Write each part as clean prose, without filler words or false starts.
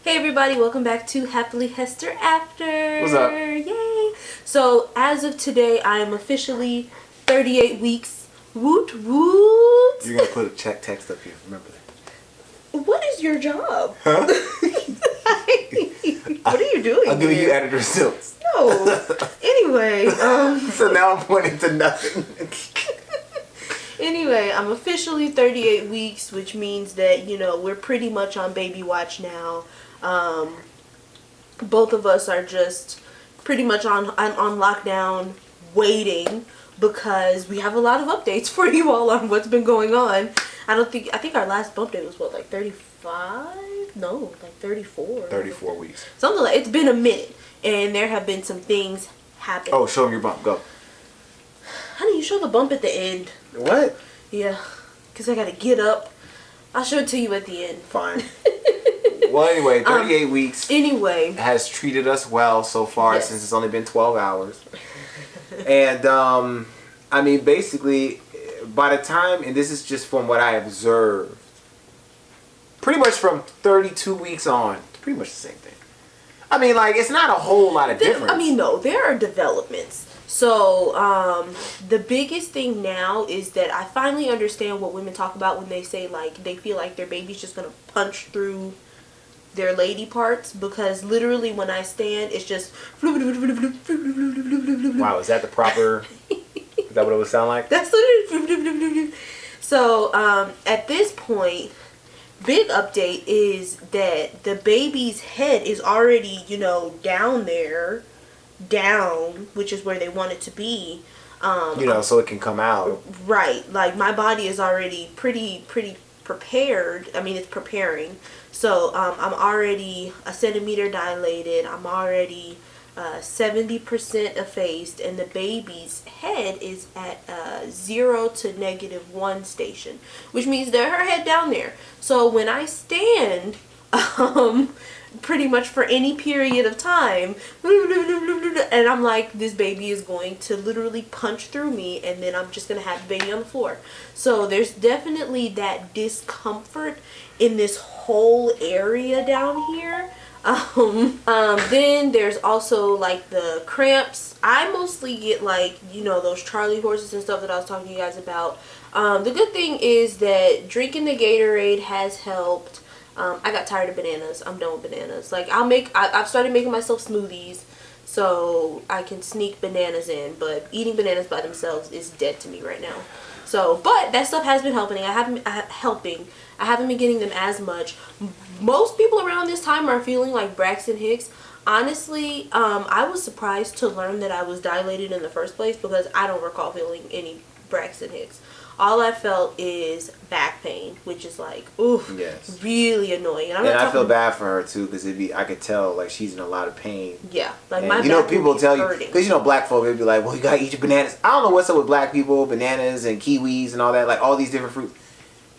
Hey everybody, welcome back to Happily Hester After. What's up? Yay! So as of today, I am officially 38 weeks. Woot woot! You're gonna put a check text up here, remember that. What is your job? Huh? What are you doing? I'm giving here? you editor's notes. No. Anyway, So now I'm pointing to nothing. Anyway, I'm officially 38 weeks, which means that, we're pretty much on baby watch now. Both of us are just pretty much on lockdown waiting because we have a lot of updates for you all on what's been going on. I think our last bump date was what, like 35? No, like 34. 34 weeks. Something like, it's been a minute and there have been some things happen. Oh, show them your bump, go. Honey, you show the bump at the end. What? Yeah, because I gotta get up. I'll show it to you at the end. Fine. Well, anyway, 38 weeks Anyway. has treated us well so far, Yes. since it's only been 12 hours. And, I mean, basically, by the time, and this is just from what I observed, pretty much from 32 weeks on, it's pretty much the same thing. I mean, like, it's not a whole lot of difference. I mean, no, there are developments. So, the biggest thing now is that I finally understand what women talk about when they say, like, they feel like their baby's just gonna punch through their lady parts, because literally when I stand, it's just... Wow, is that the proper... Is that what it would sound like? That's literally... So, at this point, big update is that the baby's head is already, down there, which is where they want it to be. So it can come out. Right. Like, my body is already pretty prepared. I mean, it's preparing. So, I'm already a centimeter dilated. I'm already 70% effaced. And the baby's head is at 0 to -1 station. Which means that her head down there. So, when I stand... pretty much for any period of time, and I'm like, this baby is going to literally punch through me, and then I'm just gonna have the baby on the floor. So there's definitely that discomfort in this whole area down here. Then there's also like the cramps. I mostly get like, those Charlie horses and stuff that I was talking to you guys about. The good thing is that drinking the Gatorade has helped. I got tired of bananas. I'm done with bananas. Like, I've started making myself smoothies so I can sneak bananas in, but eating bananas by themselves is dead to me right now. So, but that stuff has been helping. I haven't been getting them as much. Most people around this time are feeling like Braxton Hicks. Honestly, I was surprised to learn that I was dilated in the first place because I don't recall feeling any Braxton Hicks. All I felt is back pain, which is like, oof, yes, really annoying. And I feel bad for her too, because I could tell like she's in a lot of pain. Yeah, like and my back people tell hurting. you, because black folk, they'd be like, well, you gotta eat your bananas. I don't know what's up with black people, bananas and kiwis and all that, like all these different fruits.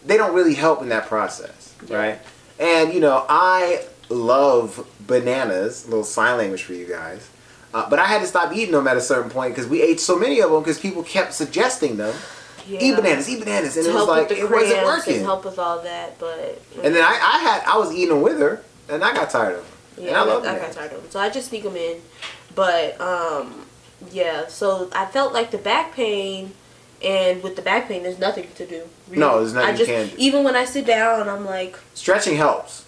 They don't really help in that process, right? And I love bananas, a little sign language for you guys. But I had to stop eating them at a certain point because we ate so many of them because people kept suggesting them. Yeah. Eat bananas, and it was like it wasn't working. And help with all that, but and then I was eating them with her, and I got tired of them. Yeah, and I love I got tired of them, so I just sneak them in. But yeah, so I felt like the back pain, and with the back pain, there's nothing to do. Really. No, there's nothing you can do. Even when I sit down, I'm like, stretching helps.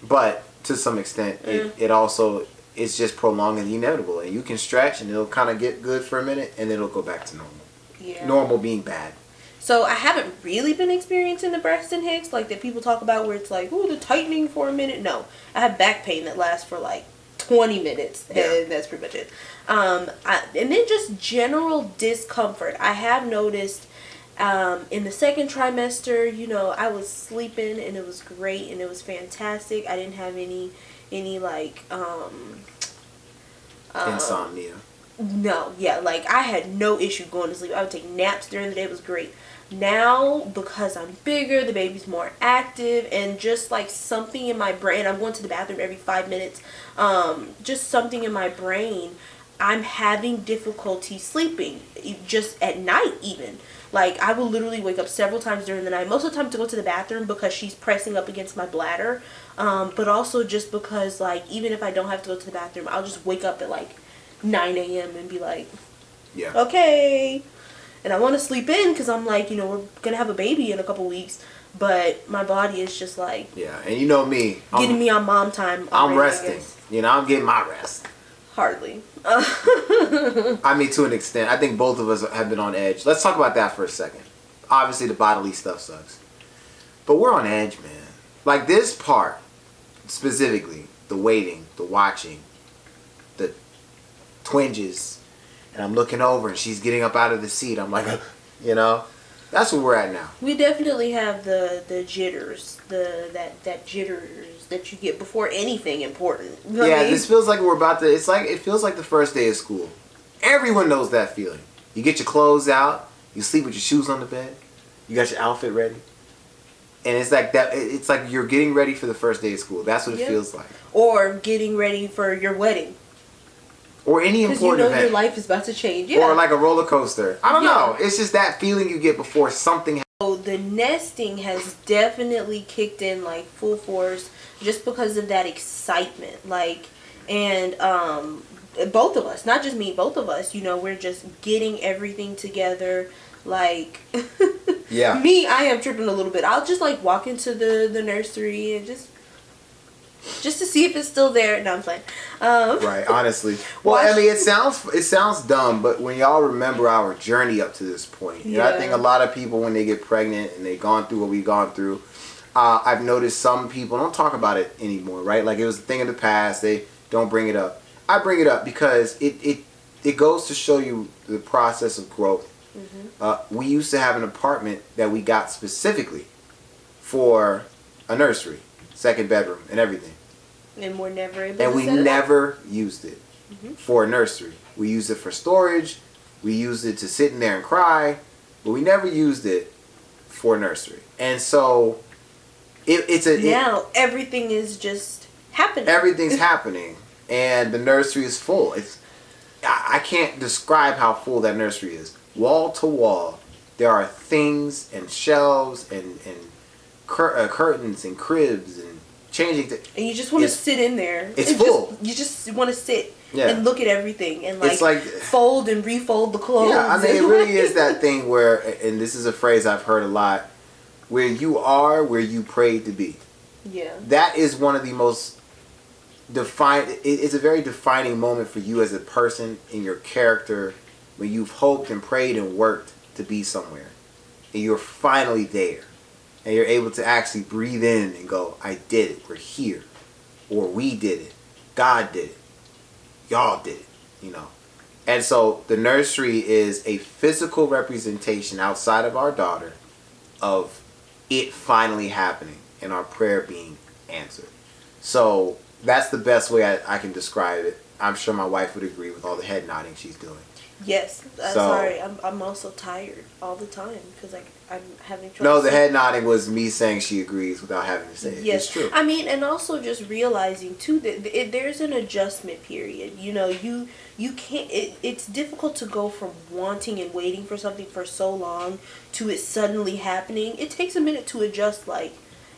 But to some extent, it also it's just prolonging the inevitable, and you can stretch, and it'll kind of get good for a minute, and it'll go back to normal. Yeah. Normal being bad. So I haven't really been experiencing the Braxton Hicks like that people talk about where it's like, ooh, the tightening for a minute. No, I have back pain that lasts for like 20 minutes. Yeah. And that's pretty much it. And then just general discomfort. I have noticed in the second trimester, I was sleeping and it was great and it was fantastic. I didn't have any like insomnia. No, yeah, like I had no issue going to sleep. I would take naps during the day. It was great. Now, because I'm bigger, the baby's more active, and just like something in my brain, I'm going to the bathroom every 5 minutes, just something in my brain, I'm having difficulty sleeping, just at night even. Like, I will literally wake up several times during the night, most of the time to go to the bathroom because she's pressing up against my bladder, but also just because, like, even if I don't have to go to the bathroom, I'll just wake up at like 9 a.m. and be like, yeah, okay. And I want to sleep in because I'm like, we're going to have a baby in a couple weeks. But my body is just like... Yeah, and you know me. Getting me on mom time already, I'm resting. I'm getting my rest. Hardly. I mean, to an extent. I think both of us have been on edge. Let's talk about that for a second. Obviously, the bodily stuff sucks. But we're on edge, man. Like, this part, specifically, the waiting, the watching, the twinges, and I'm looking over and she's getting up out of the seat. I'm like, that's where we're at now. We definitely have the jitters, that jitters that you get before anything important. You know what I mean? This feels like we're about to. It feels like the first day of school. Everyone knows that feeling. You get your clothes out, you sleep with your shoes on the bed, you got your outfit ready, and it's like that. It's like you're getting ready for the first day of school. That's what it feels like. Or getting ready for your wedding. Or any important event. Your life is about to change. Yeah. Or like a roller coaster. I don't know. It's just that feeling you get before something happens. So the nesting has definitely kicked in like full force just because of that excitement. Like, and both of us, not just me, both of us, we're just getting everything together. Like, yeah. Me, I am tripping a little bit. I'll just like walk into the nursery and just to see if it's still there. No, I'm playing. Right, honestly. Well, I mean, it sounds dumb, but when y'all remember our journey up to this point, I think a lot of people, when they get pregnant and they've gone through what we've gone through, I've noticed some people don't talk about it anymore, right? Like, it was a thing of the past. They don't bring it up. I bring it up because it goes to show you the process of growth. Mm-hmm. We used to have an apartment that we got specifically for a nursery. Second bedroom and everything. And we're never able and we never used it for a nursery. We used it for storage. We used it to sit in there and cry. But we never used it for nursery. And so now everything is just happening. Everything's happening. And the nursery is full. I can't describe how full that nursery is. Wall to wall. There are things and shelves and curtains and cribs and changing and you just want to sit in there. It's full. You just want to sit and look at everything and like fold and refold the clothes. Yeah, I mean, it really is that thing where, and this is a phrase I've heard a lot, where you are where you prayed to be. Yeah. That is one of the most it's a very defining moment for you as a person in your character when you've hoped and prayed and worked to be somewhere and you're finally there. And you're able to actually breathe in and go, I did it. We're here. Or we did it. God did it. Y'all did it. And so the nursery is a physical representation outside of our daughter of it finally happening and our prayer being answered. So that's the best way I can describe it. I'm sure my wife would agree with all the head nodding she's doing. Yes. Sorry. I'm also tired all the time because I'm having trouble. No, the head nodding was me saying she agrees without having to say it. Yes. It's true. I mean, and also just realizing too that there's an adjustment period. You can't. It's difficult to go from wanting and waiting for something for so long to it suddenly happening. It takes a minute to adjust,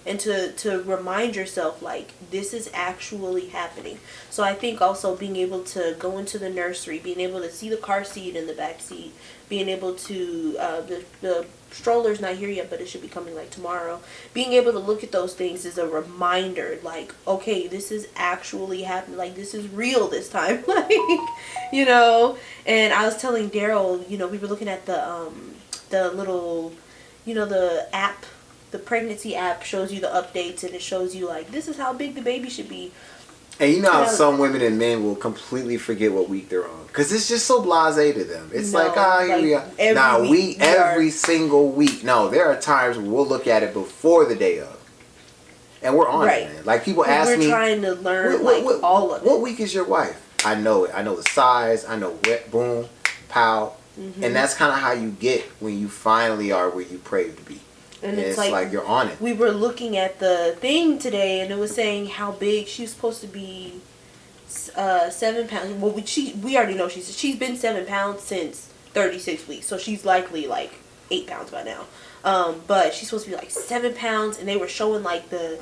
and to remind yourself, this is actually happening. So I think also being able to go into the nursery, being able to see the car seat in the back seat, being able to, the stroller's not here yet, but it should be coming tomorrow. Being able to look at those things is a reminder, okay, this is actually happening. This is real this time. And I was telling Darrell, we were looking at the little, the app. The pregnancy app shows you the updates and it shows you this is how big the baby should be. And you know how some women and men will completely forget what week they're on because it's just so blasé to them. It's here we are. Every single week. No, there are times where we'll look at it before the day of, and we're on it. Man. People ask me, we're trying to learn all of it. What week is your wife? I know it. I know the size. I know boom, pow, and that's kind of how you get when you finally are where you prayed to be. And it's like you're on it. We were looking at the thing today, and it was saying how big she was supposed to be. 7 pounds. Well, we already know she's been 7 pounds since 36 weeks, so she's likely 8 pounds by now. But she's supposed to be like 7 pounds, and they were showing like the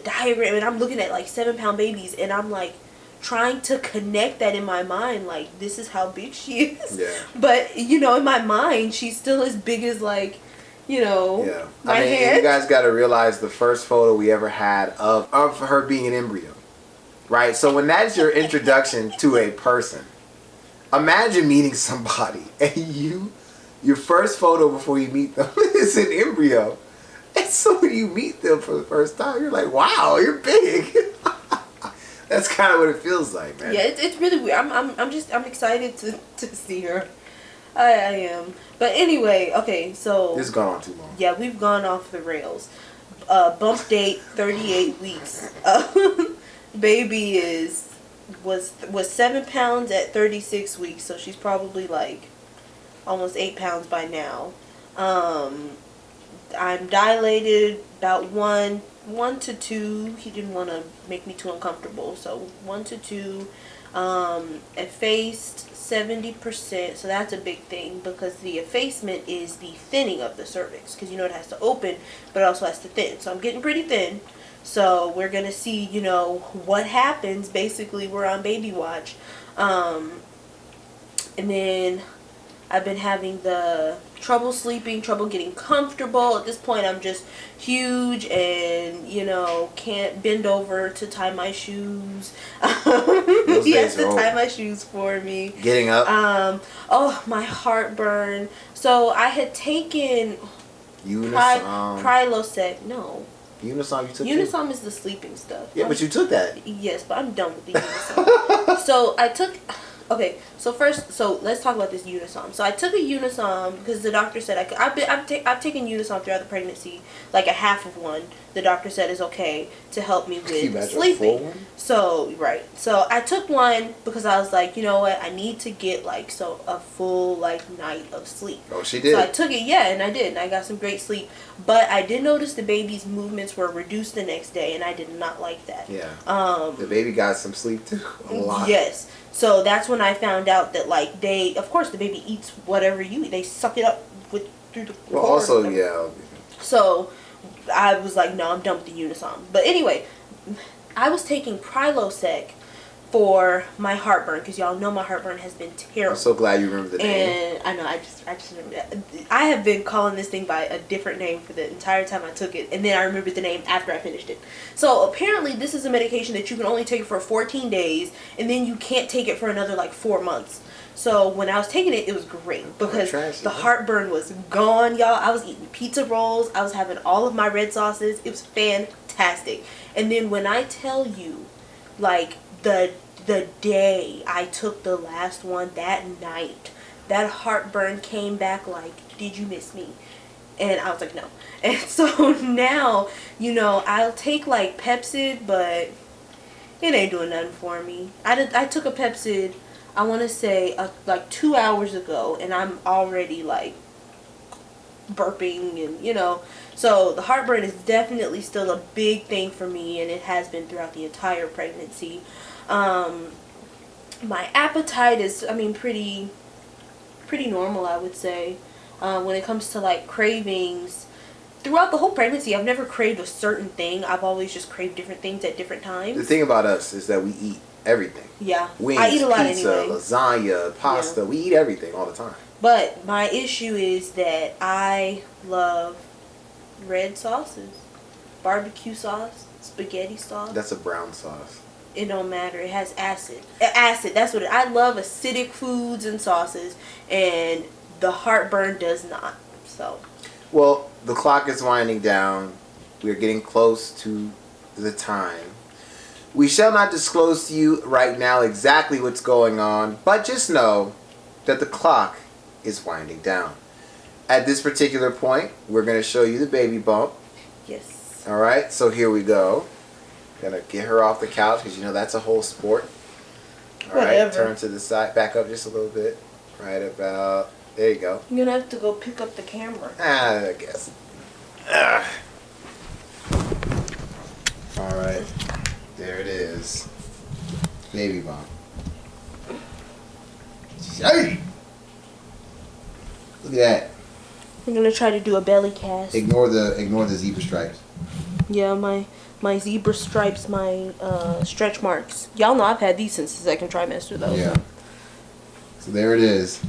diagram, and I'm looking at like 7-pound babies, and I'm like trying to connect that in my mind, like this is how big she is. Yeah. But you know, in my mind, she's still as big as like, you know, yeah. my I mean, hand. you guys got to realize the first photo we ever had of her being an embryo, right? So when that's your introduction to a person, imagine meeting somebody and your first photo before you meet them is an embryo. And so when you meet them for the first time, you're like, wow, you're big. That's kind of what it feels like, man. Yeah, it's really weird. I'm excited to see her. I am. But anyway, okay, so This has gone on too long. yeah, we've gone off the rails. Bump date 38 weeks. Baby was 7 pounds at 36 weeks, so she's probably like almost 8 pounds by now. I'm dilated about 1 to 2. He didn't want to make me too uncomfortable, so 1 to 2. Effaced 70%, so that's a big thing, because the effacement is the thinning of the cervix, because you know it has to open, but it also has to thin. So I'm getting pretty thin. So we're gonna see, you know, what happens. Basically, we're on baby watch, and then I've been having the trouble sleeping, trouble getting comfortable. At this point, I'm just huge and, you know, can't bend over to tie my shoes. He has to tie my shoes for me. Getting up. Oh, my heartburn. So I had taken Prilosec. No. Unisom you took Unisom is the sleeping stuff. Yeah, but you took that. Yes, but I'm done with the Unisom. So I took... Okay, so first, let's talk about this Unisom. So I took a Unisom because the doctor said I could. I've taken Unisom throughout the pregnancy, like a half of one. The doctor said is okay to help me with sleeping. So right, so I took one because I was like, you know what, I need to get like a full like night of sleep. Oh, she did. So I took it, yeah, and I did, and I got some great sleep. But I did notice the baby's movements were reduced the next day, and I did not like that. Yeah. The baby got some sleep too. A lot. Yes. So that's when I found out that like of course the baby eats whatever you eat. They suck it up through the Well, also, yeah. So I was like, no, I'm done with the Unisom. But anyway, I was taking Prilosec for my heartburn, because y'all know my heartburn has been terrible. I'm so glad you remember the name. And I know, I just remember that. I have been calling this thing by a different name for the entire time I took it, and then I remembered the name after I finished it. So apparently this is a medication that you can only take for 14 days, and then you can't take it for another like 4 months. So when I was taking it, it was great, because the heartburn was gone, y'all. I was eating pizza rolls. I was having all of my red sauces. It was fantastic. And then when I tell you, like, the day I took the last one, that night, that heartburn came back like, did you miss me? And I was like, no. And so now, you know, I'll take like Pepsid, but it ain't doing nothing for me. I took a Pepsid, I want to say like 2 hours ago, and I'm already like burping, and you know, so the heartburn is definitely still a big thing for me, and it has been throughout the entire pregnancy. My appetite is, I mean, pretty normal, I would say. When it comes to like cravings, throughout the whole pregnancy, I've never craved a certain thing. I've always just craved different things at different times. The thing about us is that we eat everything. Yeah. Wings, I eat a lot pizza, anyway. lasagna, pasta. Yeah. We eat everything all the time. But my issue is that I love red sauces. Barbecue sauce, spaghetti sauce. That's a brown sauce. It don't matter. It has acid. Acid, that's what I love acidic foods and sauces, and the heartburn does not. So. Well, the clock is winding down. We are getting close to the time. We shall not disclose to you right now exactly what's going on, but just know that the clock is winding down. At this particular point, we're going to show you the baby bump. Yes. All right, so here we go. Gonna get her off the couch, because you know that's a whole sport. All right, turn to the side, back up just a little bit. Right about, there you go. You're gonna have to go pick up the camera. I guess. All right, there it is. Baby bump. Hey! Look at that. I'm gonna try to do a belly cast. Ignore the zebra stripes. Yeah, my zebra stripes, my stretch marks. Y'all know I've had these since the second trimester though. Yeah. So there it is.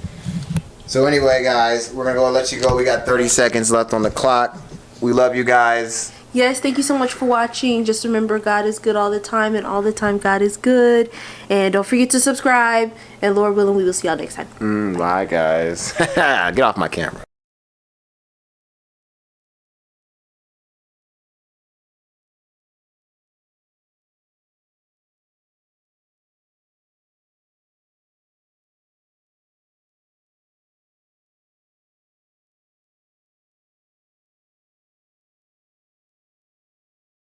So anyway, guys, we're gonna go and let you go. We got 30 seconds left on the clock. We love you guys. Yes, thank you so much for watching. Just remember, God is good all the time, and all the time God is good. And don't forget to subscribe. And Lord willing, we will see y'all next time. Bye, guys. Get off my camera.